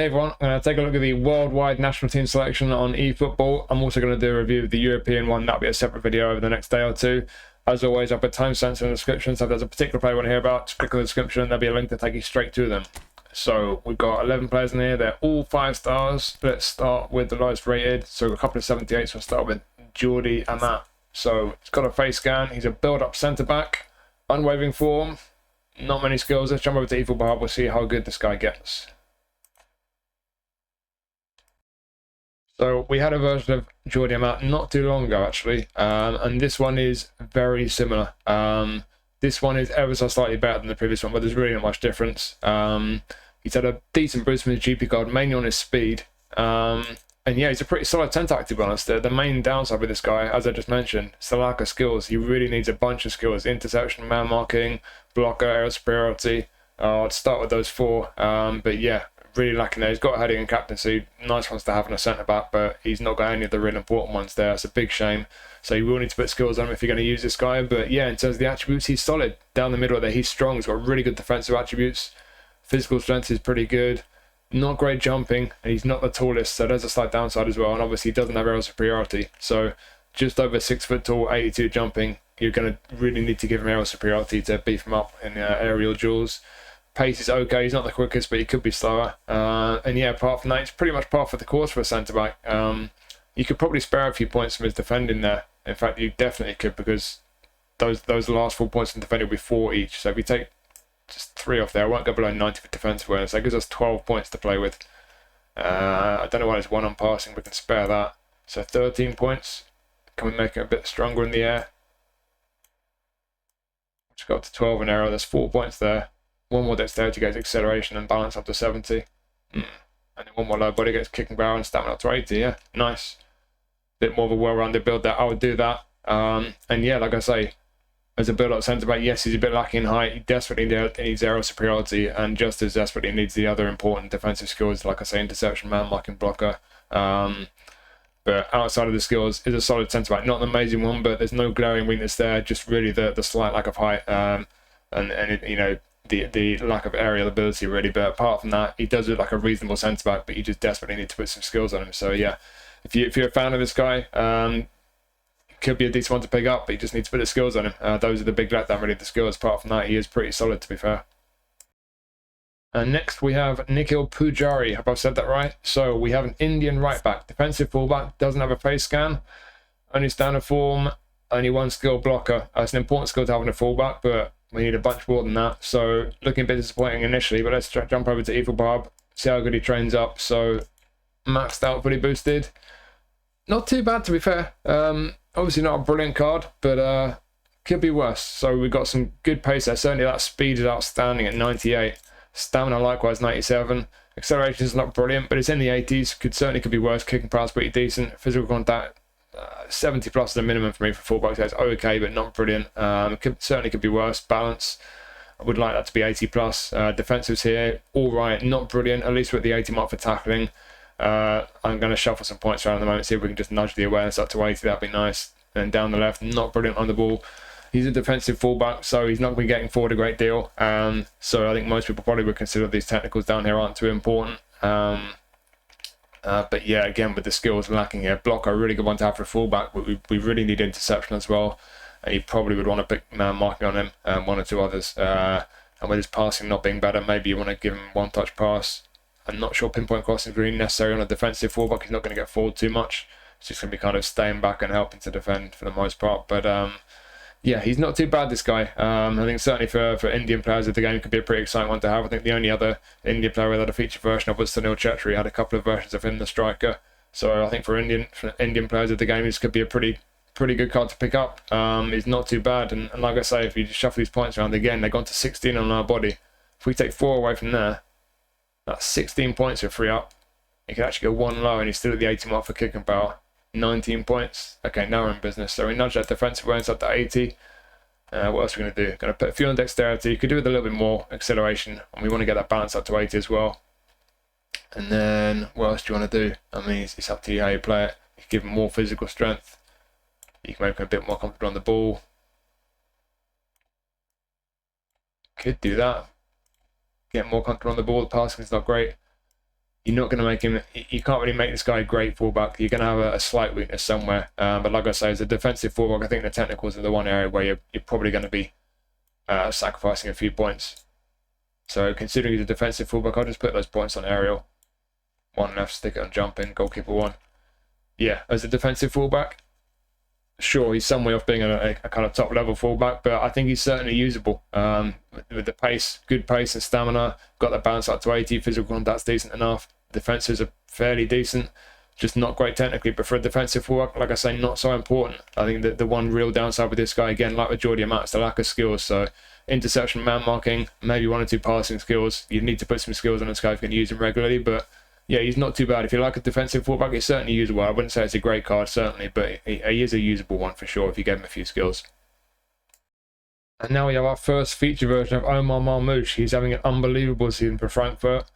Hey everyone, I'm going to take a look at the worldwide national team selection on eFootball. I'm also going to do a review of the European one. That'll be a separate video over the next day or two. As always, I'll put timestamps in the description, so if there's a particular player you want to hear about, just click on the description, there'll be a link to take you straight to them. So we've got 11 players in here, they're all 5 stars. Let's start with the lowest rated. So we've got a couple of 78s, so we'll start with Jordi Amat. So he's got a face scan, he's a build-up centre-back, unwavering form, not many skills. Let's jump over to eFootball, we'll see how good this guy gets. So we had a version of Jordi Amat not too long ago, actually, and this one is very similar. This one is ever so slightly better than the previous one, but there's really not much difference. He's had a decent boost from his GP card, mainly on his speed. And yeah, he's a pretty solid 10-tack, to be honest. The main downside with this guy, as I just mentioned, is the lack of skills. He really needs a bunch of skills: interception, man marking, blocker, aerial superiority. I'd start with those 4, but yeah, really lacking there. He's got heading and captaincy, nice ones to have in a centre back, but he's not got any of the real important ones there. It's a big shame. So you will need to put skills on him if you're going to use this guy. But yeah, in terms of the attributes, he's solid down the middle there. He's strong. He's got really good defensive attributes. Physical strength is pretty good. Not great jumping, and he's not the tallest, so there's a slight downside as well. And obviously, he doesn't have aerial superiority. So just over 6 foot tall, 82 jumping, you're going to really need to give him aerial superiority to beef him up in aerial duels. Pace is okay, he's not the quickest, but he could be slower. And yeah, apart from that, it's pretty much par for the course for a centre-back. You could probably spare a few points from his defending there. In fact, you definitely could, because those last 4 points in defending will be 4 each. So if you take just 3 off there, I won't go below 90 for defensive awareness. That gives us 12 points to play with. I don't know why there's 1 on passing, we can spare that. So 13 points. Can we make it a bit stronger in the air? Let's go up to 12 in air. There's 4 points there. 1 more dexterity gets acceleration and balance up to 70. And then 1 more low body gets kicking power and stamina up to 80. Yeah, nice. Bit more of a well-rounded build there. I would do that. And yeah, like I say, as a build-up centre-back, yes, he's a bit lacking in height. He desperately needs aerial superiority, and just as desperately needs the other important defensive skills, like I say, interception, man marking, blocker. But outside of the skills, is a solid centre-back. Not an amazing one, but there's no glaring weakness there. Just really the slight lack of height, and you know, the lack of aerial ability, really. But apart from that, he does look like a reasonable centre-back, but you just desperately need to put some skills on him. So yeah, if you're a fan of this guy, could be a decent one to pick up, but you just need to put the skills on him. Those are the big letdown, really, the skills. Apart from that, he is pretty solid, to be fair. And next we have Nikhil Poojary. Hope I've said that right. So we have an Indian right back, defensive fullback, doesn't have a face scan, only standard form, only 1 skill, blocker. It's an important skill to have in a fullback, but we need a bunch more than that. So looking a bit disappointing initially, but let's jump over to eFootball, see how good he trains up. So maxed out, fully boosted. Not too bad, to be fair. Obviously not a brilliant card, but could be worse. So we've got some good pace there. Certainly that speed is outstanding at 98. Stamina likewise 97. Acceleration is not brilliant, but it's in the 80s. Could be worse. Kicking power is pretty decent. Physical contact 70 plus is the minimum for me for fullbacks. That's okay, but not brilliant. Certainly could be worse. Balance, I would like that to be 80 plus. Defensives here, all right, not brilliant. At least we're at the 80 mark for tackling. I'm going to shuffle some points around at the moment, see if we can just nudge the awareness up to 80. That'd be nice. And down the left, not brilliant on the ball. He's a defensive fullback, so he's not going to be getting forward a great deal. So I think most people probably would consider these technicals down here aren't too important. But yeah, again, with the skills lacking here, blocker, a really good one to have for a fullback, but we really need interception as well. And you probably would want to pick man marking on him, 1 or 2 others. And with his passing not being better, maybe you want to give him 1-touch pass. I'm not sure pinpoint crossing is really necessary on a defensive fullback. He's not going to get forward too much. He's just going to be kind of staying back and helping to defend for the most part. But yeah, he's not too bad, this guy. I think certainly for Indian players of the game, it could be a pretty exciting one to have. I think the only other Indian player that had a feature version of was Sunil Chetri. He had a couple of versions of him, the striker. So I think for Indian players of the game, this could be a pretty good card to pick up. He's not too bad. And like I say, if you just shuffle these points around again, they've gone to 16 on our body. If we take 4 away from there, that's 16 points for free up. You can actually go 1 low and he's still at the 80 mark for kicking power. 19 points. Okay, now we're in business. So we nudge that defensive awareness up to 80. What else are we going to do? Going to put a few on dexterity. You could do with a little bit more acceleration, and we want to get that balance up to 80 as well. And then what else do you want to do? I mean, it's up to you how you play it. You can give him more physical strength. You can make him a bit more comfortable on the ball. Could do that. Get more comfortable on the ball. The passing is not great. you're not going to make him, you can't really make this guy a great fullback. You're going to have a slight weakness somewhere. But like I say, as a defensive fullback, I think the technicals are the one area where you're probably going to be sacrificing a few points. So considering he's a defensive fullback, I'll just put those points on aerial. 1 left, stick it on jumping, goalkeeper 1. Yeah, as a defensive fullback, sure, he's some way off being a kind of top level fullback, but I think he's certainly usable. With the pace, good pace and stamina, got the bounce up to 80, physical contact's decent enough. Defenses are fairly decent, just not great technically, but for a defensive fullback, like I say, not so important. I think that the one real downside with this guy, again, like with Jordi Amat, is the lack of skills. So interception, man marking, maybe 1 or 2 passing skills. You need to put some skills on this guy if you can use him regularly, but yeah, he's not too bad. If you like a defensive fullback, he's certainly usable. I wouldn't say it's a great card, certainly, but he is a usable one for sure if you gave him a few skills. And now we have our first feature version of Omar Marmoush. He's having an unbelievable season for Frankfurt.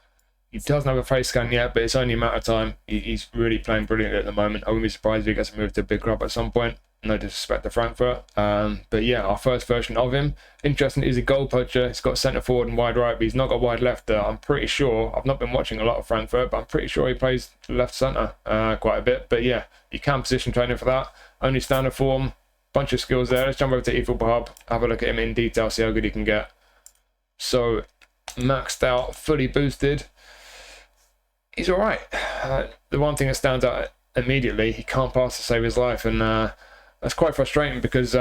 He doesn't have a face scan yet, but it's only a matter of time. He's really playing brilliantly at the moment. I wouldn't be surprised if he gets moved to a big club at some point. No disrespect to Frankfurt. But yeah, our first version of him. Interesting, he's a goal poacher. He's got centre forward and wide right, but he's not got wide left there. I'm pretty sure, I've not been watching a lot of Frankfurt, but I'm pretty sure he plays left centre quite a bit. But yeah, you can position training for that. Only standard form, bunch of skills there. Let's jump over to eFootball Hub, have a look at him in detail, see how good he can get. So, maxed out, fully boosted. He's alright. The one thing that stands out immediately, he can't pass to save his life, and that's quite frustrating because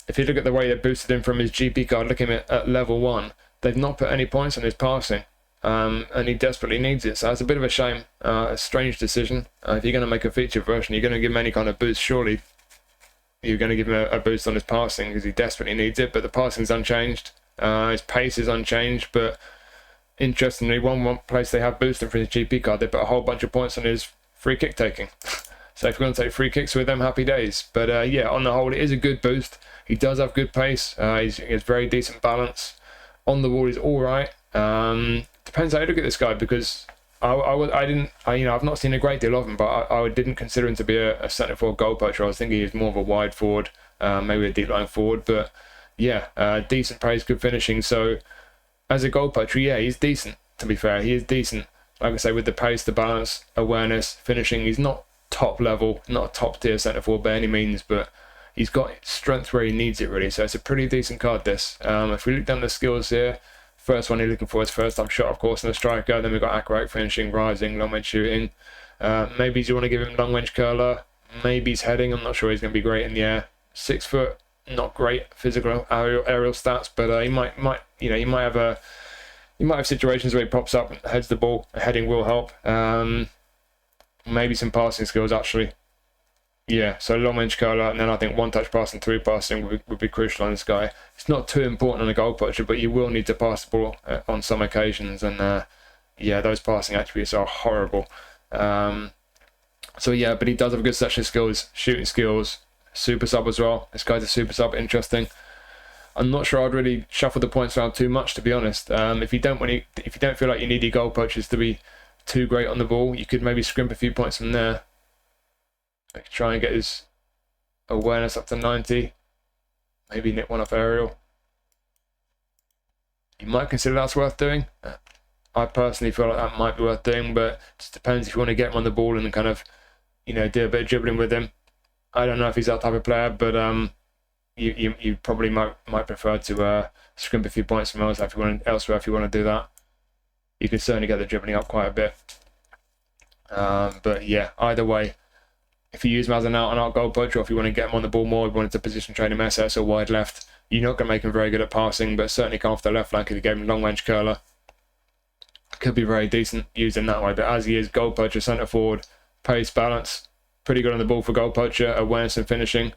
if you look at the way they boosted him from his GP card, looking at level 1, they've not put any points on his passing, and he desperately needs it. So it's a bit of a shame, a strange decision. If you're going to make a feature version, you're going to give him any kind of boost, surely you're going to give him a boost on his passing because he desperately needs it, but the passing's unchanged, his pace is unchanged, but interestingly, one place they have boosted for his GP card, they put a whole bunch of points on his free kick taking. So if you're going to take free kicks with them, happy days. But yeah, on the whole, it is a good boost. He does have good pace. He has very decent balance. On the wall, he's all right. Depends how you look at this guy, because I've not seen a great deal of him, but I didn't consider him to be a centre forward goal poacher. I was thinking he was more of a wide forward, maybe a deep line forward. But yeah, decent pace, good finishing. So as a goal poacher, yeah, he's decent. To be fair, he is decent. Like I say, with the pace, the balance, awareness, finishing, he's not top level, not a top tier centre forward by any means, but he's got strength where he needs it really. So it's a pretty decent card, this. If we look down the skills here, first one he's looking for is first time shot, of course, and a striker. Then we've got accurate finishing, rising, long range shooting. Maybe you want to give him long range curler. Maybe he's heading. I'm not sure he's going to be great in the air. 6 foot, not great physical aerial stats, but he might have situations where he pops up and heads the ball. Heading will help. Maybe some passing skills, actually. Yeah, so long range curler, and then I think 1-touch passing, 3 passing would be crucial on this guy. It's not too important on a goal poacher, but you will need to pass the ball on some occasions, and yeah, those passing attributes are horrible. So yeah, but he does have a good section of skills, shooting skills, super sub as well. This guy's a super sub, interesting. I'm not sure I'd really shuffle the points around too much, to be honest. If you don't feel like you need your goal poachers to be too great on the ball, you could maybe scrimp a few points from there. I could try and get his awareness up to 90. Maybe nip one off aerial. You might consider that's worth doing. I personally feel like that might be worth doing, but it just depends if you want to get him on the ball and kind of, do a bit of dribbling with him. I don't know if he's that type of player, but you probably might prefer to scrimp a few points from elsewhere if you want to do that. You can certainly get the dribbling up quite a bit. But yeah, either way, if you use him as an out-and-out goal poacher, or if you want to get him on the ball more, you wanted to position train him SS or wide left, you're not going to make him very good at passing, but certainly come off the left flank if you gave him long-range curler. Could be very decent used in that way, but as he is goal poacher, centre forward, pace, balance, pretty good on the ball for goal poacher, awareness and finishing.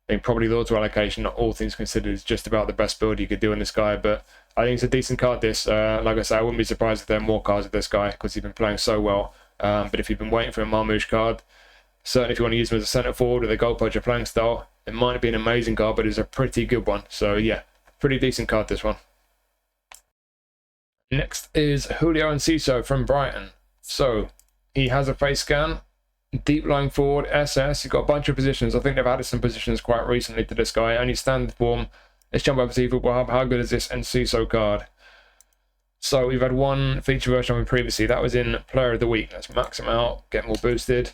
I think probably the auto allocation, not all things considered, is just about the best build you could do on this guy, but I think it's a decent card, this. Like I say, I wouldn't be surprised if there are more cards of this guy because he's been playing so well. But if you've been waiting for a Marmoush card, certainly if you want to use him as a centre forward with a goal poacher playing style, it might not be an amazing card, but it's a pretty good one. So yeah, pretty decent card, this one. Next is Julio Enciso from Brighton. So he has a face scan, deep lying forward, SS. He's got a bunch of positions. I think they've added some positions quite recently to this guy. Only standard form. Let's jump over to eFootball Hub. How good is this Enciso card? So we've had one feature version of him previously. That was in Player of the Week. Let's max him out, get more boosted.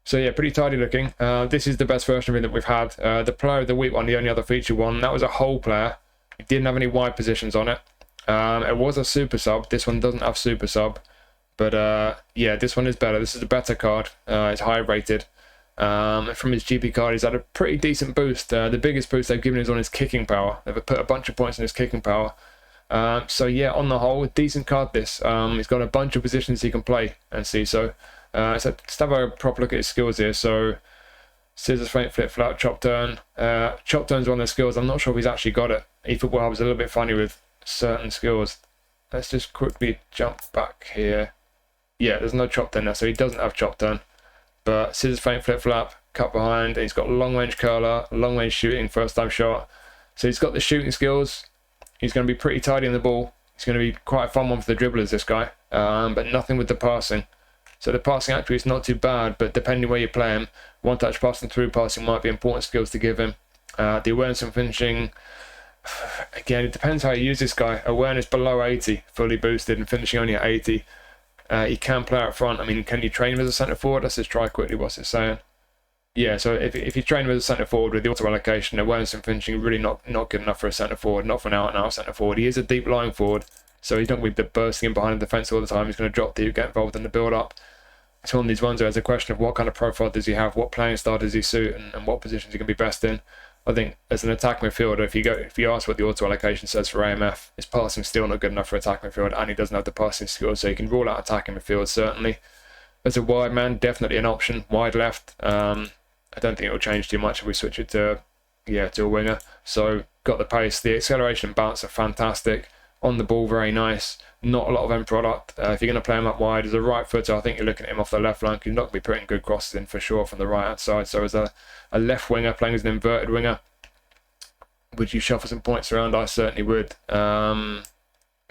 So yeah, pretty tidy looking. This is the best version of him that we've had. The Player of the Week one, the only other feature one, that was a whole player. It didn't have any wide positions on it. It was a super sub. This one doesn't have super sub. But yeah, this one is better. This is a better card. It's high rated. From his GP card, he's had a pretty decent boost. The biggest boost they've given is on his kicking power. They've put a bunch of points in his kicking power. So yeah, on the whole, decent card this. He's got a bunch of positions he can play and see. So let's have a proper look at his skills here. So scissors, feint, flip, flap, chop turn. Chop turn's one of the skills. I'm not sure if he's actually got it. eFootball Hub is a little bit funny with certain skills. Let's just quickly jump back here. Yeah, there's no chop turn there, so he doesn't have chop turn. But scissors, feint, flip, flap, cut behind. And he's got long range curler, long range shooting, first time shot. So he's got the shooting skills. He's going to be pretty tidy on the ball. He's going to be quite a fun one for the dribblers, this guy. But nothing with the passing. So the passing actually is not too bad, but depending where you play him, one touch passing, through passing might be important skills to give him. The awareness and finishing, again, it depends how you use this guy. Awareness below 80, fully boosted, and finishing only at 80. He can play out front. I mean, can you train him as a centre forward? Let's just try quickly what's it saying. Yeah, so if you train him as a centre forward with the auto allocation, awareness and finishing really not good enough for a centre forward, not for an out-and-out centre forward. He is a deep lying forward, so he's not going to be bursting in behind the defence all the time. He's going to drop deep, get involved in the build-up. It's one of these ones where there's a question of what kind of profile does he have, what playing style does he suit, and what positions he can be best in. I think as an attack midfielder, if you ask what the auto allocation says for AMF, his passing still not good enough for attack midfield, and he doesn't have the passing skills, so you can rule out attacking midfield certainly. As a wide man, definitely an option. Wide left. I don't think it will change too much if we switch it to a winger. So got the pace, the acceleration and bounce are fantastic. On the ball, very nice. Not a lot of end product. If you're going to play him up wide as a right footer, I think you're looking at him off the left flank. You're not going to be putting good crosses in for sure from the right hand side. So as a left winger playing as an inverted winger, would you shuffle some points around? I certainly would.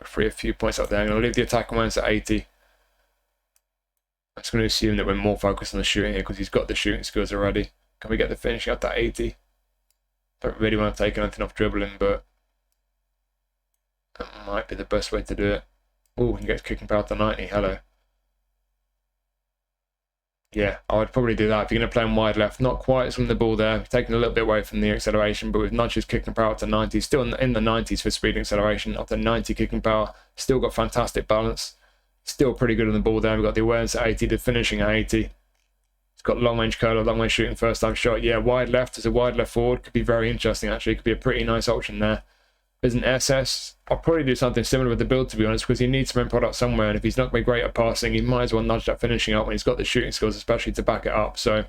Free a few points up there. I'm going to leave the attack awareness at 80. I'm just going to assume that we're more focused on the shooting here because he's got the shooting skills already. Can we get the finishing up to 80? Don't really want to take anything off dribbling, but that might be the best way to do it. Oh, he gets kicking power to 90. Hello. Yeah, I would probably do that. If you're going to play him wide left, not quite from the ball there, taking a little bit away from the acceleration, but with nudges kicking power up to 90, still in the 90s for speed and acceleration, up to 90 kicking power, still got fantastic balance. Still pretty good on the ball there. We've got the awareness at 80, the finishing at 80. It's got long range curler, long range shooting, first time shot. Yeah, wide left as a wide left forward could be very interesting actually. Could be a pretty nice option there. As an SS, I'll probably do something similar with the build to be honest, because he needs some end product somewhere, and if he's not going to be great at passing, he might as well nudge that finishing up when he's got the shooting skills, especially to back it up. So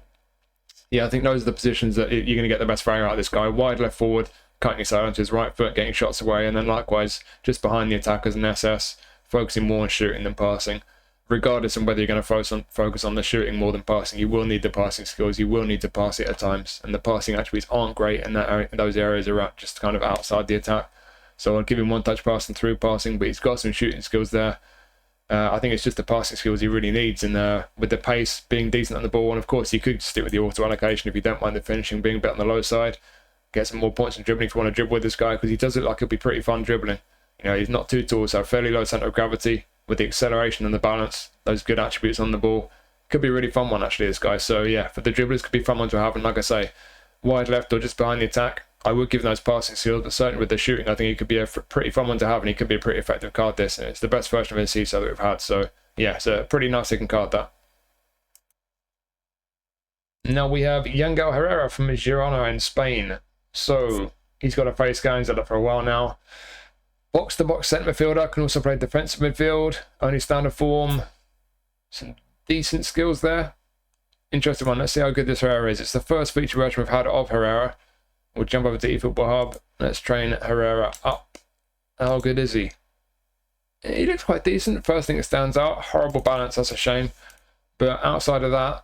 yeah, I think those are the positions that you're going to get the best value out of this guy. Wide left forward, cutting his side onto his right foot, getting shots away, and then likewise just behind the attack as an SS, focusing more on shooting than passing. Regardless of whether you're going to focus on the shooting more than passing, you will need the passing skills. You will need to pass it at times, and the passing attributes aren't great in that area, in those areas are just kind of outside the attack. So I'll give him one touch passing, through passing, but he's got some shooting skills there. I think it's just the passing skills he really needs, and with the pace being decent on the ball, and of course you could stick with the auto allocation if you don't mind the finishing being a bit on the low side. Get some more points in dribbling if you want to dribble with this guy, because he does look like he'll be pretty fun dribbling. You know, he's not too tall, so fairly low centre of gravity. With the acceleration and the balance, those good attributes on the ball, could be a really fun one actually, this guy. So yeah, for the dribblers, could be fun one to have. And like I say, wide left or just behind the attack, I would give him those passing skills, but certainly with the shooting, I think he could be a pretty fun one to have, and he could be a pretty effective card this, and it's the best version of Enciso that we've had. So yeah, it's a pretty nice looking card that. Now we have Yangel Herrera from Girona in Spain. So he's got a face scan, he's had it for a while now. Box-to-box centre midfielder, can also play defensive midfield, only standard form. Some decent skills there. Interesting one. Let's see how good this Herrera is. It's the first feature version we've had of Herrera. We'll jump over to eFootball Hub. Let's train Herrera up. How good is he? He looks quite decent. First thing that stands out, horrible balance, that's a shame. But outside of that,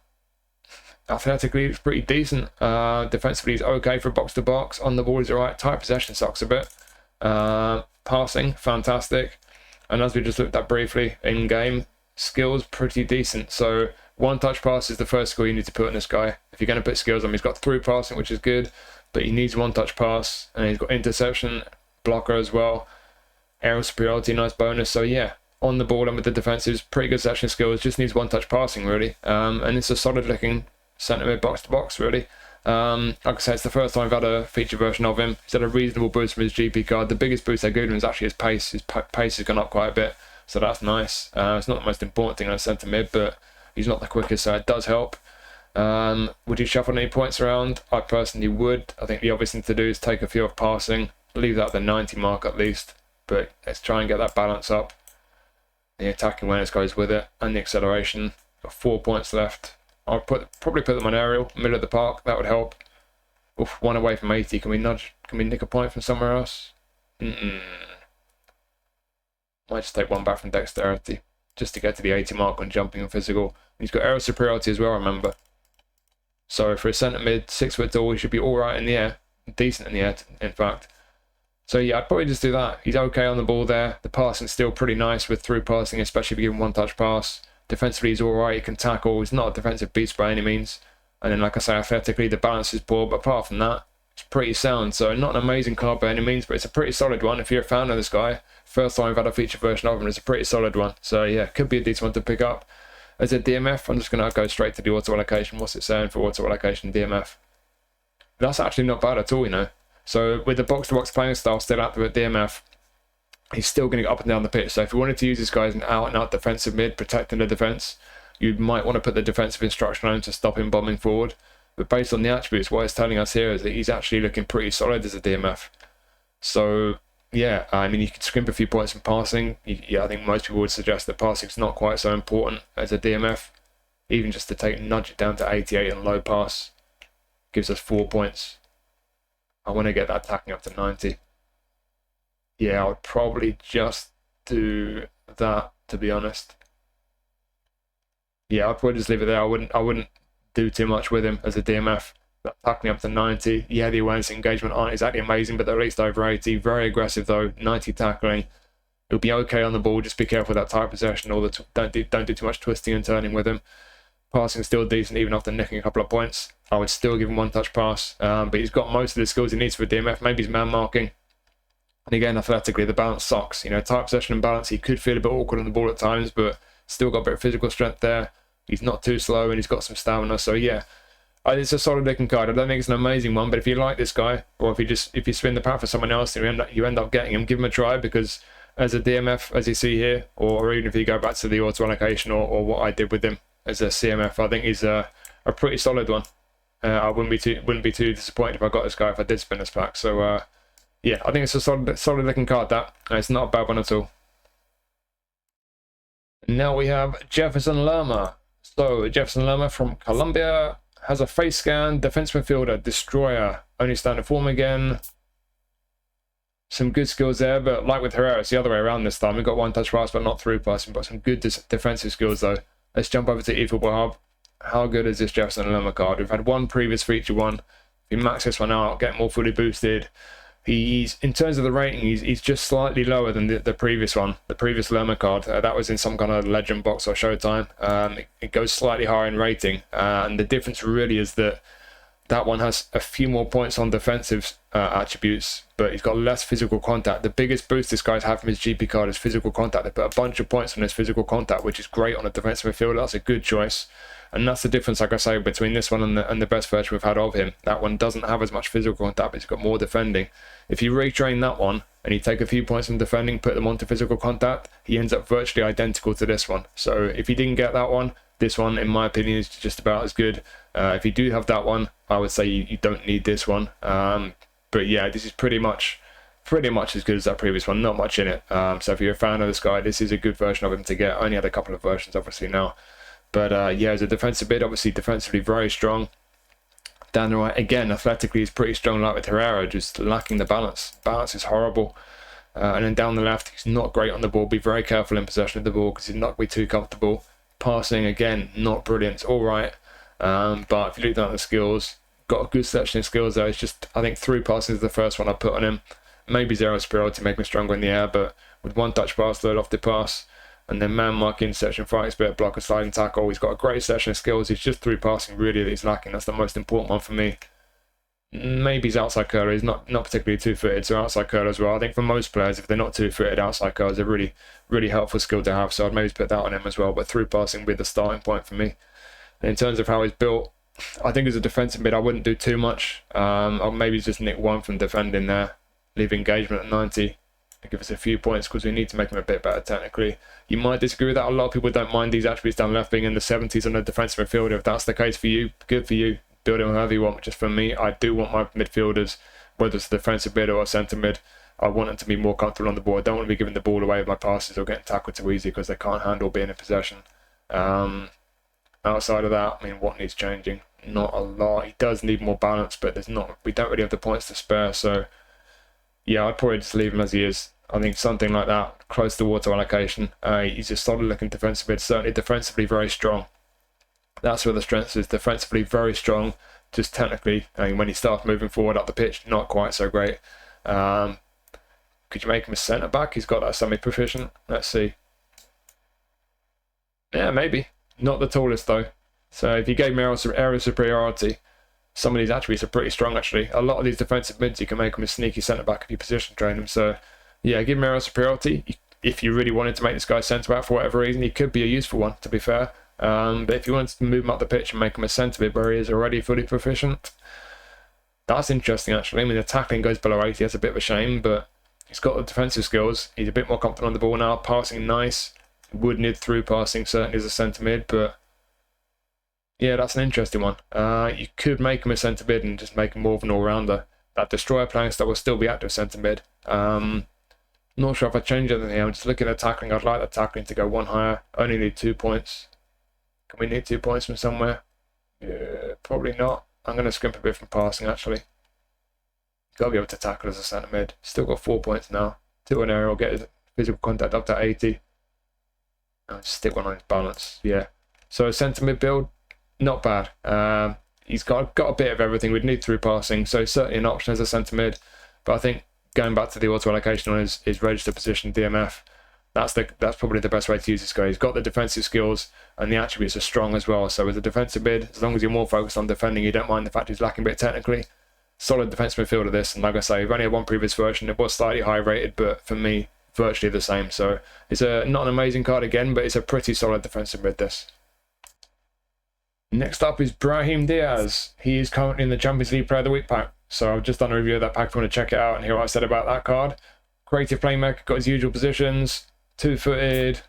athletically it's pretty decent. Defensively he's okay for box-to-box. On the ball he's alright. Tight possession sucks a bit. Passing, fantastic. And as we just looked at briefly, in-game, skills pretty decent. So one touch pass is the first skill you need to put on this guy. If you're going to put skills on him, he's got through passing, which is good, but he needs one touch pass, and he's got interception, blocker as well. Aerial superiority, nice bonus. So yeah, on the ball and with the defensives, pretty good section skills. Just needs one-touch passing, really. And it's a solid-looking centre mid box-to-box, really. Like I said, it's the first time I've had a feature version of him. He's had a reasonable boost from his GP card. The biggest boost they gave him is actually his pace. His pace has gone up quite a bit, so that's nice. It's not the most important thing on centre mid, but he's not the quickest, so it does help. Would you shuffle any points around? I personally would. I think the obvious thing to do is take a few off passing, leave that at the 90 mark at least, but let's try and get that balance up. The attacking awareness goes with it, and the acceleration. Got 4 points left. I'll probably put them on aerial, middle of the park. That would help. Oof, 1 away from 80. Can we nick a point from somewhere else? Might just take 1 back from dexterity, just to get to the 80 mark on jumping and physical. He's got aerial superiority as well, remember. So for a centre mid, 6 foot tall, he should be all right in the air, decent in the air, in fact. So yeah, I'd probably just do that. He's okay on the ball there. The passing's still pretty nice with through passing, especially if you give him one-touch pass. Defensively, he's all right. He can tackle. He's not a defensive beast by any means. And then, like I say, athletically, the balance is poor. But apart from that, it's pretty sound. So not an amazing card by any means, but it's a pretty solid one. If you're a fan of this guy, first time I've had a feature version of him, it's a pretty solid one. So yeah, could be a decent one to pick up. As a DMF, I'm just going to go straight to the auto allocation. What's it saying for auto allocation DMF? That's actually not bad at all, you know. So with the box-to-box playing style still out there at DMF, he's still going to get up and down the pitch. So if you wanted to use this guy as an out-and-out defensive mid, protecting the defence, you might want to put the defensive instruction on him to stop him bombing forward. But based on the attributes, what it's telling us here is that he's actually looking pretty solid as a DMF. So yeah, I mean, you can scrimp a few points from passing. Yeah, I think most people would suggest that passing's not quite so important as a DMF. Even just to nudge it down to 88 and low pass gives us 4 points. I want to get that attacking up to 90. Yeah, I would probably just do that, to be honest. Yeah, I'd probably just leave it there. I wouldn't do too much with him as a DMF. But attacking up to 90. Yeah, the awareness and engagement aren't exactly amazing, but they're at least over 80. Very aggressive though. 90 tackling. It'll be okay on the ball. Just be careful with that tight possession. Don't do too much twisting and turning with him. Passing still decent even after nicking a couple of points. I would still give him one-touch pass, but he's got most of the skills he needs for a DMF. Maybe he's man marking. And again, athletically, the balance sucks. You know, tight possession and balance, he could feel a bit awkward on the ball at times, but still got a bit of physical strength there. He's not too slow, and he's got some stamina. So yeah, it's a solid looking card. I don't think it's an amazing one, but if you like this guy, or if you spin the power for someone else and you end up getting him, give him a try, because as a DMF, as you see here, or even if you go back to the auto allocation or what I did with him as a CMF, I think he's a pretty solid one. I wouldn't be too disappointed if I got this guy if I did spin this pack. So yeah, I think it's a solid looking card. That it's not a bad one at all. Now we have Jefferson Lerma. So Jefferson Lerma from Colombia has a face scan, defense midfielder, destroyer, only standard form again. Some good skills there, but like with Herrera, it's the other way around this time. We've got one touch pass, but not through passing. But some good defensive skills though. Let's jump over to eFootball Hub. How good is this Jefferson Lerma card? We've had one previous feature one. If you max this one out, get more fully boosted. He's, in terms of the rating, he's just slightly lower than the previous one, the previous Lerma card. That was in some kind of Legend box or Showtime. It goes slightly higher in rating, and the difference really is that one has a few more points on defensive attributes, but he's got less physical contact. The biggest boost this guy's had from his GP card is physical contact. They put a bunch of points on his physical contact, which is great on a defensive midfielder. That's a good choice. And that's the difference, like I say, between this one and the best version we've had of him. That one doesn't have as much physical contact, but it's got more defending. If you retrain that one and you take a few points from defending, put them onto physical contact, he ends up virtually identical to this one. So if you didn't get that one, this one, in my opinion, is just about as good. If you do have that one, I would say you don't need this one. But yeah, this is pretty much as good as that previous one. Not much in it. So if you're a fan of this guy, this is a good version of him to get. Only had a couple of versions, obviously, now. But yeah, as a defensive bid, obviously defensively very strong. Down the right, again, athletically he's pretty strong, like with Herrera, just lacking the balance. Balance is horrible. And then down the left, he's not great on the ball. Be very careful in possession of the ball because he's not be too comfortable. Passing, again, not brilliant. It's all right. But if you look down at the skills, got a good selection of skills there. It's just, I think through passing is the first one I put on him. Maybe zero superiority, make him stronger in the air, but with one touch pass, load off the pass. And then man marking, section, fighting spirit, block, and sliding tackle. He's got a great selection of skills. It's just through passing really that he's lacking. That's the most important one for me. maybe his outside curler. He's not particularly two-footed, so outside curler as well. I think for most players, if they're not two-footed, outside curlers are really, really helpful skill to have. So I'd maybe put that on him as well. But through passing would be the starting point for me. And in terms of how he's built, I think as a defensive mid, I wouldn't do too much. I'll maybe just nick one from defending there, leave engagement at 90, and give us a few points because we need to make him a bit better technically. You might disagree with that. A lot of people don't mind these attributes down left being in the 70s on a defensive midfielder. If that's the case for you, good for you. Build him however you want. But just for me, I do want my midfielders, whether it's a defensive mid or a centre mid, I want them to be more comfortable on the ball. I don't want to be giving the ball away with my passes or getting tackled too easy because they can't handle being in possession. Outside of that, I mean, what needs changing? Not a lot. He does need more balance, but we don't really have the points to spare. So, yeah, I'd probably just leave him as he is. I think something like that, close to water allocation. He's a solid looking defensive mid, certainly defensively very strong. That's where the strength is. Defensively very strong, just technically, when he starts moving forward up the pitch, not quite so great. Could you make him a centre back? He's got that semi-proficient. Let's see. Yeah, maybe. Not the tallest though. So if you gave me area superiority, some of these attributes are pretty strong actually. A lot of these defensive mids, you can make them a sneaky centre back if you position train them. So yeah, give him area superiority. If you really wanted to make this guy centre back for whatever reason, he could be a useful one, to be fair. But if you wanted to move him up the pitch and make him a centre mid where he is already fully proficient, that's interesting actually. I mean, the tackling goes below 80, that's a bit of a shame, but he's got the defensive skills. He's a bit more confident on the ball now, passing nice. Would need through passing certainly as a centre mid, but yeah, that's an interesting one. You could make him a centre mid and just make him more of an all-rounder. That destroyer playing style will still be active centre mid. Not sure if I change anything. I'm just looking at tackling. I'd like the tackling to go one higher. Only need 2 points. Can we need 2 points from somewhere? Yeah, probably not. I'm going to scrimp a bit from passing actually. Got to be able to tackle as a centre mid. Still got 4 points now. 2 on aerial, get his physical contact up to 80. I'll just stick one on his balance. Yeah. So a centre mid build, not bad. He's got a bit of everything. We'd need through passing, so certainly an option as a centre mid. But I think going back to the auto allocation on his register position DMF, that's probably the best way to use this guy. He's got the defensive skills and the attributes are strong as well. So as a defensive mid, as long as you're more focused on defending, you don't mind the fact he's lacking a bit technically. Solid defensive midfielder this, and like I say, we've only had one previous version. It was slightly high rated, but for me, virtually the same. So it's not an amazing card again, but it's a pretty solid defensive mid this. Next up is Brahim Díaz. He is currently in the Champions League Player of the Week pack. So I've just done a review of that pack if you want to check it out and hear what I said about that card. Creative playmaker, got his usual positions, two-footed,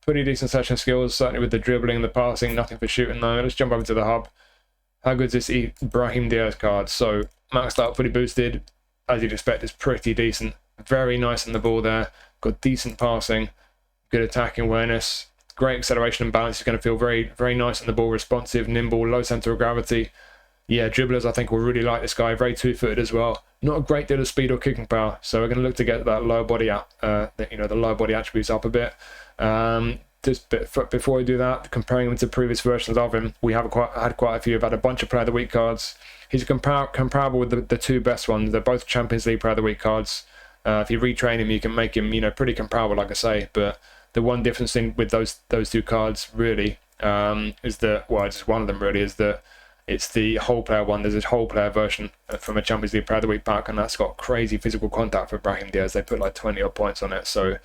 pretty decent session skills, certainly with the dribbling and the passing, nothing for shooting though. Let's jump over to the hub. How good is this Brahim Díaz card? So maxed out, fully boosted, as you'd expect, is pretty decent. Very nice on the ball there. Got decent passing, good attacking awareness, great acceleration and balance. He's going to feel very, very nice on the ball, responsive, nimble, low centre of gravity. Yeah, dribblers I think will really like this guy. Very two-footed as well. Not a great deal of speed or kicking power, so we're going to look to get that lower body the lower body attributes up a bit. Before we do that, comparing him to previous versions of him, we have had quite a few. We've had a bunch of Player of the Week cards. He's comparable with the two best ones. They're both Champions League Player of the Week cards. If you retrain him, you can make him, pretty comparable, like I say. But the one difference with those two cards really is that, well, just one of them really is that it's the whole player one. There's a whole player version from a Champions League Player of the Week pack, and that's got crazy physical contact for Brahim Díaz. They put like 20 odd points on it. So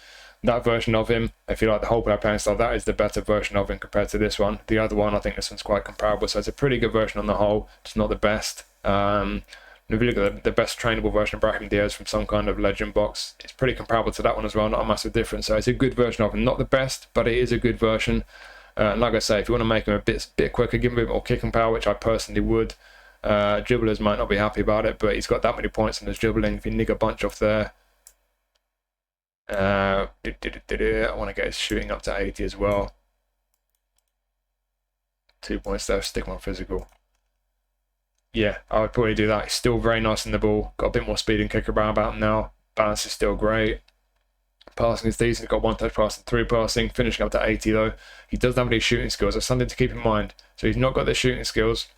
that version of him, if you like the whole player playing style, that is the better version of him compared to this one. The other one, I think this one's quite comparable. So it's a pretty good version on the whole. It's not the best. If you look at the best trainable version of Brahim Díaz from some kind of legend box, it's pretty comparable to that one as well, not a massive difference. So it's a good version of him. Not the best, but it is a good version. Like I say, if you want to make him a bit quicker, give him a bit more kicking power, which I personally would. Dribblers might not be happy about it, but he's got that many points in his dribbling. If you nick a bunch off there. I want to get his shooting up to 80 as well. 2 points there, stick on physical. Yeah, I would probably do that. He's still very nice in the ball. Got a bit more speed and kick around about him now. Balance is still great. Passing is decent. Got one touch passing, through passing. Finishing up to 80 though. He doesn't have any shooting skills. That's something to keep in mind. So he's not got the shooting skills.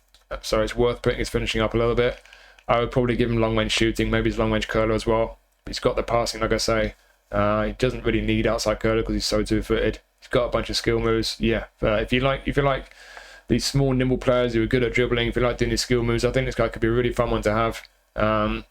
So it's worth putting his finishing up a little bit. I would probably give him long range shooting. Maybe his long range curler as well. He's got the passing, like I say. He doesn't really need outside curler because he's so two-footed. He's got a bunch of skill moves. Yeah, if you like these small, nimble players who are good at dribbling, if you like doing these skill moves, I think this guy could be a really fun one to have.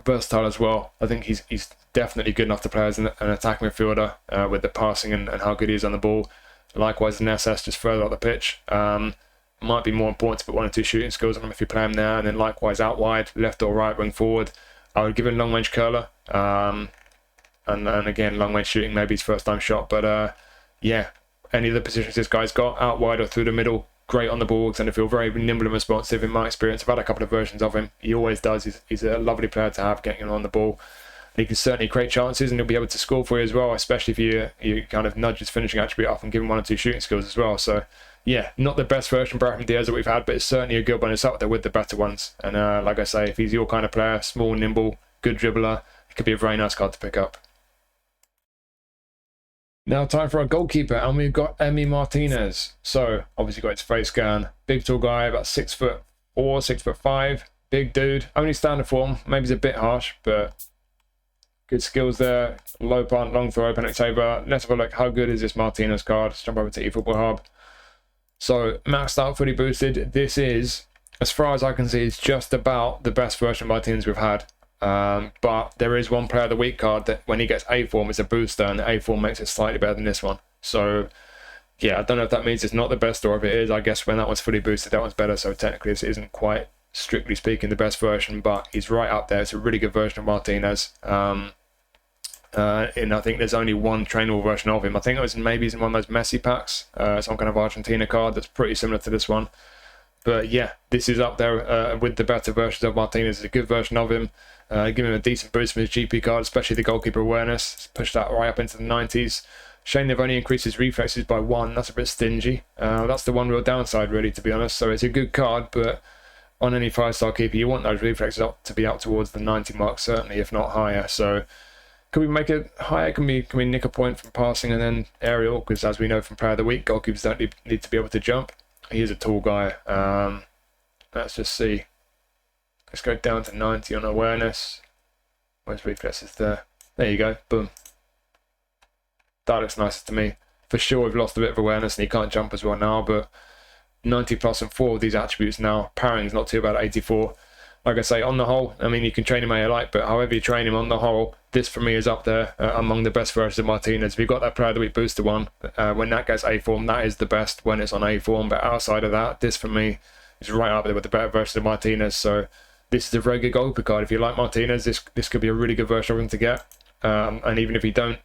Versatile as well. I think he's definitely good enough to play as an attacking midfielder with the passing and how good he is on the ball. Likewise, an SS just further up the pitch. Might be more important to put 1 or 2 shooting skills on him if you play him there, and then likewise out wide, left or right, wing forward. I would give him long range curler, and again long range shooting, maybe his first time shot. But yeah, any of the positions this guy's got, out wide or through the middle, great on the ball, and I feel very nimble and responsive. In my experience, I've had a couple of versions of him. He always does. He's a lovely player to have, getting him on the ball. He can certainly create chances, and he'll be able to score for you as well, especially if you kind of nudge his finishing attribute up and give him 1 or 2 shooting skills as well. So yeah, not the best version of Brahim Díaz that we've had, but it's certainly a good one. It's up there with the better ones. And like I say, if he's your kind of player, small, nimble, good dribbler, it could be a very nice card to pick up. Now time for our goalkeeper, and we've got Emiliano Martínez. So obviously got his face scan. Big tall guy, about 6'4", 6'5", big dude. Only standard form, maybe he's a bit harsh, but good skills there. Low punt, long throw, penalty saver. Let's have a look. How good is this Martínez card? Let's jump over to eFootball Hub. So maxed out, fully boosted. This is, as far as I can see, it's just about the best version of Martínez we've had. But there is one player of the week card that when he gets A form is a booster, and the A form makes it slightly better than this one. So yeah, I don't know if that means it's not the best, or if it is, I guess when that one's fully boosted, that one's better. So technically this isn't quite, strictly speaking, the best version, but he's right up there. It's a really good version of Martínez. And I think there's only one trainable version of him. I think it was maybe in one of those Messi packs, some kind of Argentina card that's pretty similar to this one. But yeah, this is up there with the better versions of Martínez. It's a good version of him. Give him a decent boost from his GP card, especially the goalkeeper awareness. It's pushed that right up into the 90s. Shame they've only increased his reflexes by 1. That's a bit stingy. That's the one real downside, really, to be honest. So it's a good card, but on any 5-star keeper, you want those reflexes to be up towards the 90 mark, certainly, if not higher. So could we make it higher? Can we nick a point from passing and then aerial? Because as we know from Player of the Week, goalkeepers don't need to be able to jump. He is a tall guy. Let's just see. Let's go down to 90 on awareness. Where's reflexes there? There you go. Boom. That looks nicer to me. For sure, we've lost a bit of awareness and he can't jump as well now, but 90 plus and 4 of these attributes now. Parring's not too bad at 84. Like I say, on the whole, I mean, you can train him how you like, but however you train him, on the whole, this for me is up there among the best versions of Martínez. If you've got that Player of the Week booster one, when that gets A form, that is the best when it's on A form. But outside of that, this for me is right up there with the better version of Martínez. So this is a very good goalkeeper card. If you like Martínez, this could be a really good version of him to get. And even if you don't,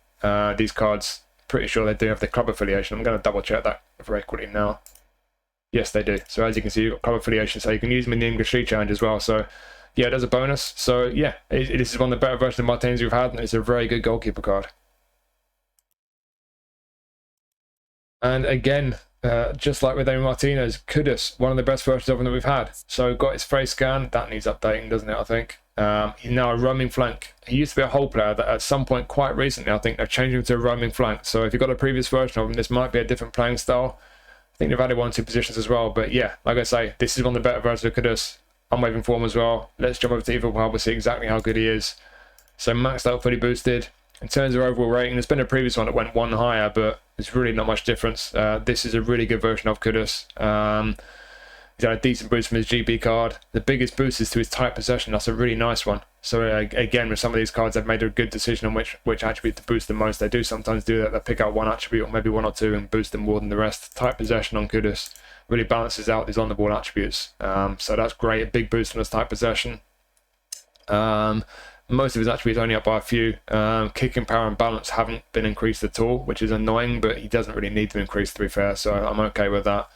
these cards, pretty sure they do have the club affiliation. I'm going to double check that very quickly now. Yes, they do. So as you can see, you've got club affiliation, so you can use them in the English League Challenge as well. So yeah, there's a bonus. So yeah, this is one of the better versions of Martínez we've had, and it's a very good goalkeeper card. And again, just like with Emiliano Martínez, Kudus, one of the best versions of him that we've had. So got his face scan. That needs updating, doesn't it, I think? He's now a roaming flank. He used to be a whole player that at some point quite recently, I think, they've changed him to a roaming flank. So if you've got a previous version of him, this might be a different playing style. I think they've added 1 or 2 positions as well. But yeah, like I say, this is one of the better versions of Kudus. I'm waving for him as well. Let's jump over to eFootball. We'll see exactly how good he is. So maxed out, fully boosted. In terms of overall rating, there's been a previous one that went 1 higher, but there's really not much difference. This is a really good version of Kudus. He's had a decent boost from his GB card. The biggest boost is to his tight possession. That's a really nice one. So again, with some of these cards, they've made a good decision on which attribute to boost the most. They do sometimes do that. They pick out one attribute or maybe 1 or 2 and boost them more than the rest. Tight possession on Kudus really balances out these on-the-ball attributes. So that's great. A big boost from his tight possession. Most of his attributes only up by a few. Kicking power and balance haven't been increased at all, which is annoying, but he doesn't really need to increase, to be fair. So I'm okay with that.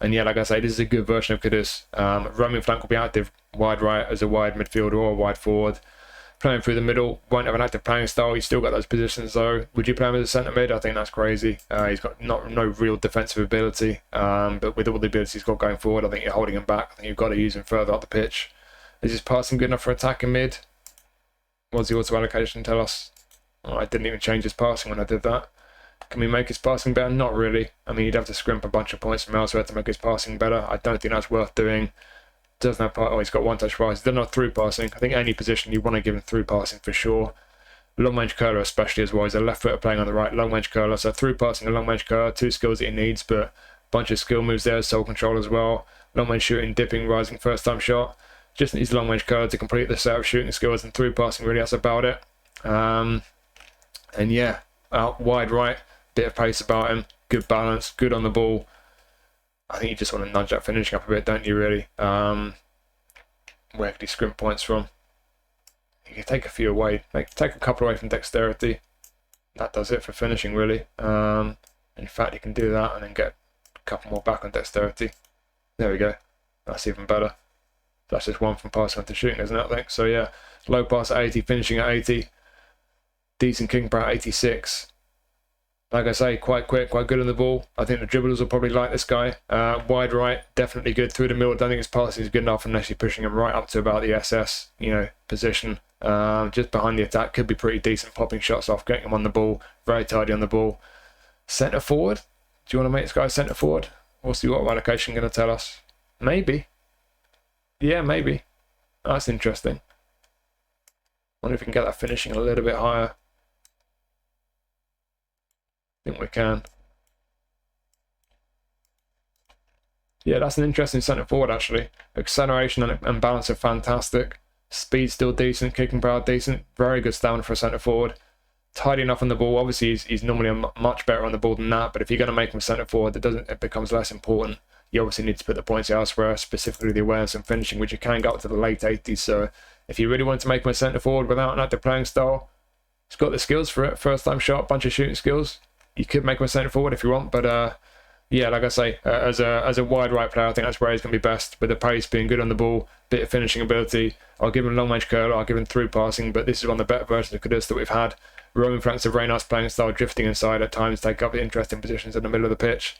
And yeah, like I say, this is a good version of Kudus. Roaming flank will be active wide right as a wide midfielder or a wide forward. Playing through the middle, won't have an active playing style. He's still got those positions though. Would you play him as a centre mid? I think that's crazy. He's got no real defensive ability. But with all the abilities he's got going forward, I think you're holding him back. I think you've got to use him further up the pitch. Is his passing good enough for attacking mid? What's the auto allocation tell us? Oh, I didn't even change his passing when I did that. Can we make his passing better? Not really. I mean, you'd have to scrimp a bunch of points from elsewhere to make his passing better. I don't think that's worth doing. Doesn't have he's got 1-touch pass. He doesn't have through passing. I think any position you want to give him through passing for sure. Long range curler especially as well. He's a left footer playing on the right. Long range curler. So through passing and long range curler, 2 skills that he needs, but Bunch of skill moves there, soul control as well. Long range shooting, dipping, rising, first time shot. Just needs long range curl to complete the set of shooting skills, and through passing, really, that's about it. And yeah, out wide right, bit of pace about him, good balance, good on the ball. I think you just want to nudge that finishing up a bit, don't you, really? Where could he scrimp points from? You can take a few away, take a couple away from dexterity. That does it for finishing, really. In fact, you can do that and then get a couple more back on dexterity. There we go. That's even better. That's just one from passing on to shooting, isn't it, I think? So yeah, low pass at 80, finishing at 80. Decent kicking power at 86. Like I say, quite quick, quite good on the ball. I think the dribblers will probably like this guy. Wide right, definitely good. Through the middle, I don't think his passing is good enough unless you're pushing him right up to about the SS, position. Just behind the attack, could be pretty decent, popping shots off, getting him on the ball, very tidy on the ball. Centre forward? Do you want to make this guy centre forward? We'll see what allocation going to tell us. Maybe. Yeah, maybe. That's interesting. Wonder if we can get that finishing a little bit higher. I think we can. Yeah, that's an interesting centre forward, actually. Acceleration and balance are fantastic. Speed still decent, kicking power decent. Very good stamina for a centre forward. Tidy enough on the ball. Obviously, he's normally much better on the ball than that, but if you're going to make him centre forward, it becomes less important. You obviously need to put the points elsewhere, specifically the awareness and finishing, which you can go up to the late 80s. So if you really want to make him a centre forward without an active playing style, he's got the skills for it. First time shot, bunch of shooting skills. You could make him a centre forward if you want, but yeah, like I say, as a wide right player, I think that's where he's going to be best, with the pace, being good on the ball, bit of finishing ability. I'll give him long range curl, I'll give him through passing, but this is one of the better versions of Kudus that we've had. Roaming flanks, a very nice playing style, drifting inside at times, take up interesting positions in the middle of the pitch.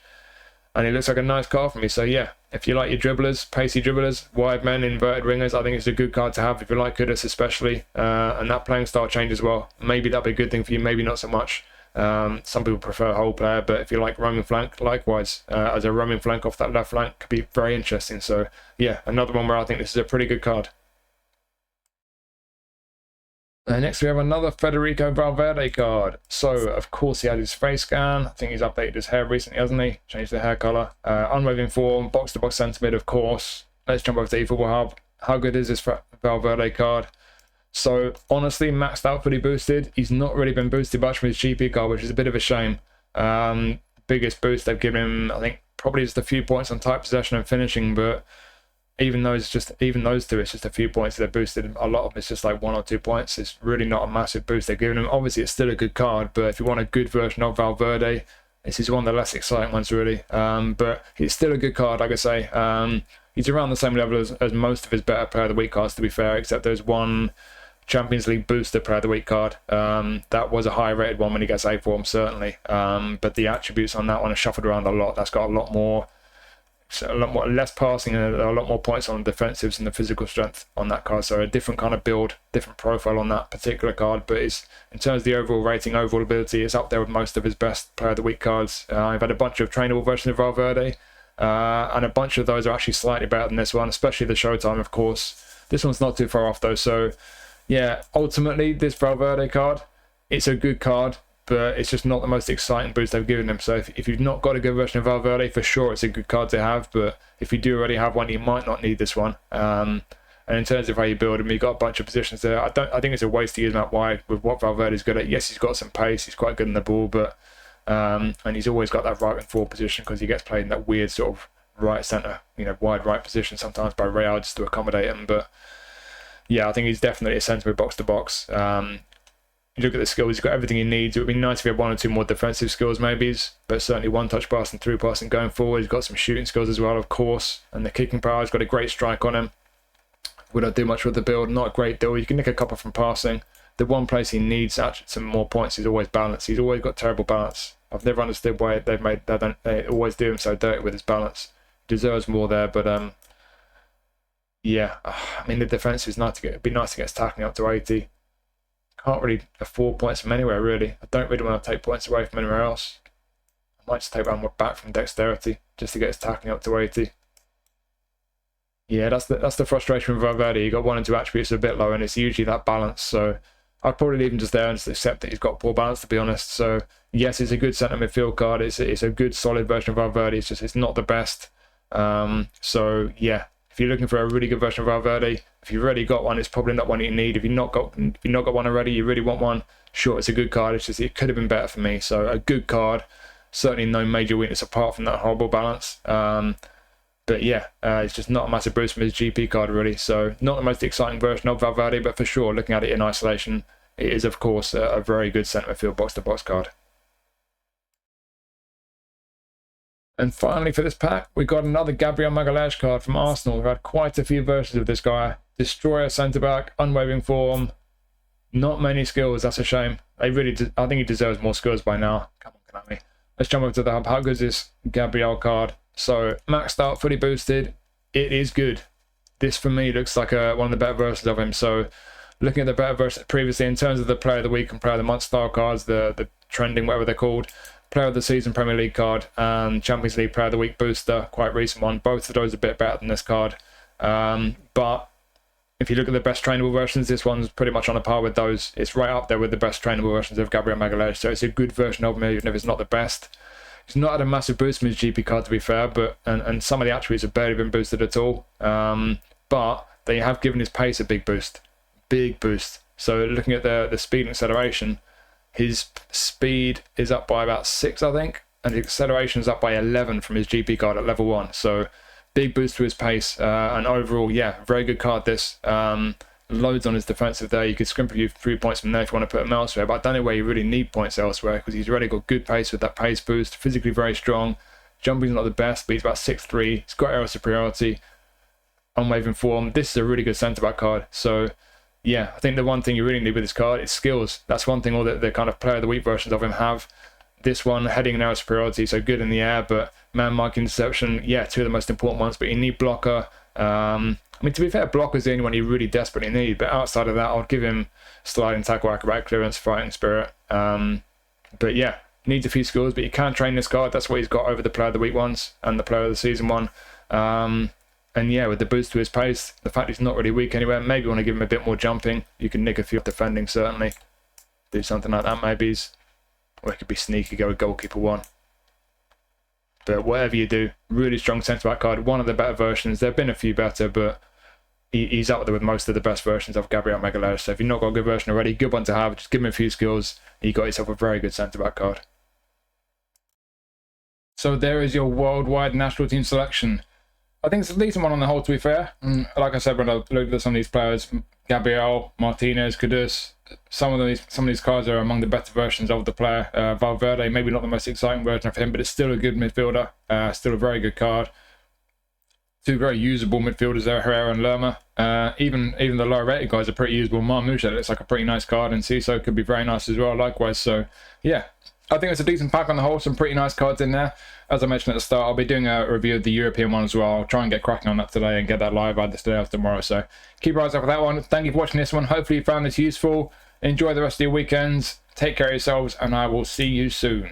And he looks like a nice card for me, so yeah, if you like your dribblers, pacey dribblers, wide men, inverted wingers, I think it's a good card to have if you like Kudus especially, and that playing style change as well. Maybe that'd be a good thing for you, maybe not so much. Some people prefer whole player, but if you like roaming flank, likewise, as a roaming flank off that left flank could be very interesting. So yeah, another one where I think this is a pretty good card. Next we have another Federico Valverde card. So of course he had his face scan. I think he's updated his hair recently, hasn't he? Changed the hair colour. Unwavering form, box to box centre mid, of course. Let's jump over to eFootball Hub. How good is this Valverde card? So honestly, maxed out, fully boosted. He's not really been boosted much from his GP card, which is a bit of a shame. Biggest boost they've given him, I think, probably just a few points on tight possession and finishing. But even those two, it's just a few points they've boosted. A lot of them, it's just like 1 or 2 points. It's really not a massive boost they've given him. Obviously, it's still a good card, but if you want a good version of Valverde, this is one of the less exciting ones, really. But it's still a good card, like I say. He's around the same level as most of his better Player of the Week cards, to be fair, except there's one Champions League booster Player of the Week card. That was a high rated one when he gets A form, certainly. But the attributes on that one are shuffled around a lot. That's got a lot more less passing and a lot more points on the defensives and the physical strength on that card. So a different kind of build, different profile on that particular card. But it's, in terms of the overall rating, overall ability, it's up there with most of his best Player of the Week cards. I've had a bunch of trainable versions of Valverde, and a bunch of those are actually slightly better than this one, especially the Showtime, of course. This one's not too far off though. So yeah, ultimately this Valverde card, it's a good card, but it's just not the most exciting boost they've given him. So if you've not got a good version of Valverde, for sure it's a good card to have, but if you do already have one, you might not need this one. And in terms of how you build him, you've got a bunch of positions there. I think it's a waste to use him out wide with what Valverde's good at. Yes, he's got some pace, he's quite good in the ball, but and he's always got that right wing forward position because he gets played in that weird sort of right centre, wide right position sometimes by Real just to accommodate him. But yeah, I think he's definitely a centre mid box to box. You look at the skills, he's got everything he needs. It would be nice if he had 1 or 2 more defensive skills maybe, but certainly one touch passing, through passing going forward. He's got some shooting skills as well, of course, and the kicking power, he's got a great strike on him. Would I do much with the build? Not a great deal. You can nick a couple from passing. The one place he needs actually some more points is always balance. He's always got terrible balance. I've never understood why they always do him so dirty with his balance. He deserves more there, but yeah, I mean the defense is nice to get. It'd be nice to get his tackling up to 80. Can't really afford points from anywhere, really. I don't really want to take points away from anywhere else. I might just take one more back from dexterity just to get his tackling up to 80. Yeah, that's the frustration with Valverde. You got 1 and 2 attributes a bit low, and it's usually that balance. So I'd probably leave him just there and just accept that he's got poor balance, to be honest. So yes, it's a good centre midfield card. It's a good solid version of Valverde. It's not the best. So yeah, if you're looking for a really good version of Valverde, if you've already got one, it's probably not one you need. If you've not got one already, you really want one. Sure, it's a good card. It's just it could have been better for me. So a good card. Certainly no major weakness apart from that horrible balance. But yeah, it's just not a massive boost from his GP card really. So not the most exciting version of Valverde, but for sure, looking at it in isolation, it is of course a very good centre midfield box-to-box card. And finally for this pack, we got another Gabriel Magalhães card from Arsenal. We've had quite a few versions of this guy. Destroyer centre-back, unwavering form, not many skills, that's a shame. I think he deserves more skills by now. Come on, Konami. Let's jump over to the hub. How good is this Gabriel card? So, maxed out, fully boosted. It is good. This, for me, looks like one of the better versions of him. So, looking at the better versions previously, in terms of the Player of the Week and Player of the Month style cards, the trending, whatever they're called, Player of the Season Premier League card and Champions League Player of the Week booster, quite recent one. Both of those are a bit better than this card. But if you look at the best trainable versions, this one's pretty much on a par with those. It's right up there with the best trainable versions of Gabriel Magalhães. So, it's a good version of him, even if it's not the best. He's not had a massive boost from his GP card, to be fair, but and some of the attributes have barely been boosted at all. But they have given his pace a big boost. So looking at the speed and acceleration, his speed is up by about 6, I think, and his acceleration is up by 11 from his GP card at level 1. So big boost to his pace, and overall, yeah, very good card this. Loads on his defensive there. You could scrimp a few points from there if you want to put him elsewhere, but I don't know where you really need points elsewhere because he's already got good pace with that pace boost, physically very strong. Jumping's not the best, but he's about 6'3". He's got aerial superiority, unwavering form. This is a really good centre-back card. So yeah, I think the one thing you really need with this card is skills. That's one thing all the kind of Player of the Week versions of him have. This one, heading and aerial superiority, so good in the air, but man-marking interception, yeah, 2 of the most important ones, but you need blocker. I mean, to be fair, blocker's the only one you really desperately need, but outside of that, I'll give him sliding tackle, acrobatic clearance, fighting spirit. But yeah, needs a few skills, but you can train this card. That's what he's got over the Player of the Week ones and the Player of the Season one. And yeah, with the boost to his pace, the fact he's not really weak anywhere, maybe you want to give him a bit more jumping. You can nick a few defending, certainly. Do something like that, maybe. Or it could be sneaky, go with goalkeeper 1. But whatever you do, really strong centre-back card. One of the better versions. There have been a few better, but he's up there with most of the best versions of Gabriel Magalhães. So if you've not got a good version already, good one to have. Just give him a few skills. You got yourself a very good centre-back card. So there is your worldwide national team selection. I think it's a decent one on the whole, to be fair. Like I said, when I looked at some of these players, Gabriel, Martínez, Kudus, some of these cards are among the better versions of the player. Valverde, maybe not the most exciting version of him, but it's still a good midfielder. Still a very good card. 2 very usable midfielders there, Herrera and Lerma. Even the lower rated guys are pretty usable. Marmoush, that looks like a pretty nice card, and Enciso could be very nice as well, likewise. So yeah, I think it's a decent pack on the whole. Some pretty nice cards in there. As I mentioned at the start, I'll be doing a review of the European one as well. I'll try and get cracking on that today and get that live either today or tomorrow. So keep your eyes out for that one. Thank you for watching this one. Hopefully you found this useful. Enjoy the rest of your weekends. Take care of yourselves, and I will see you soon.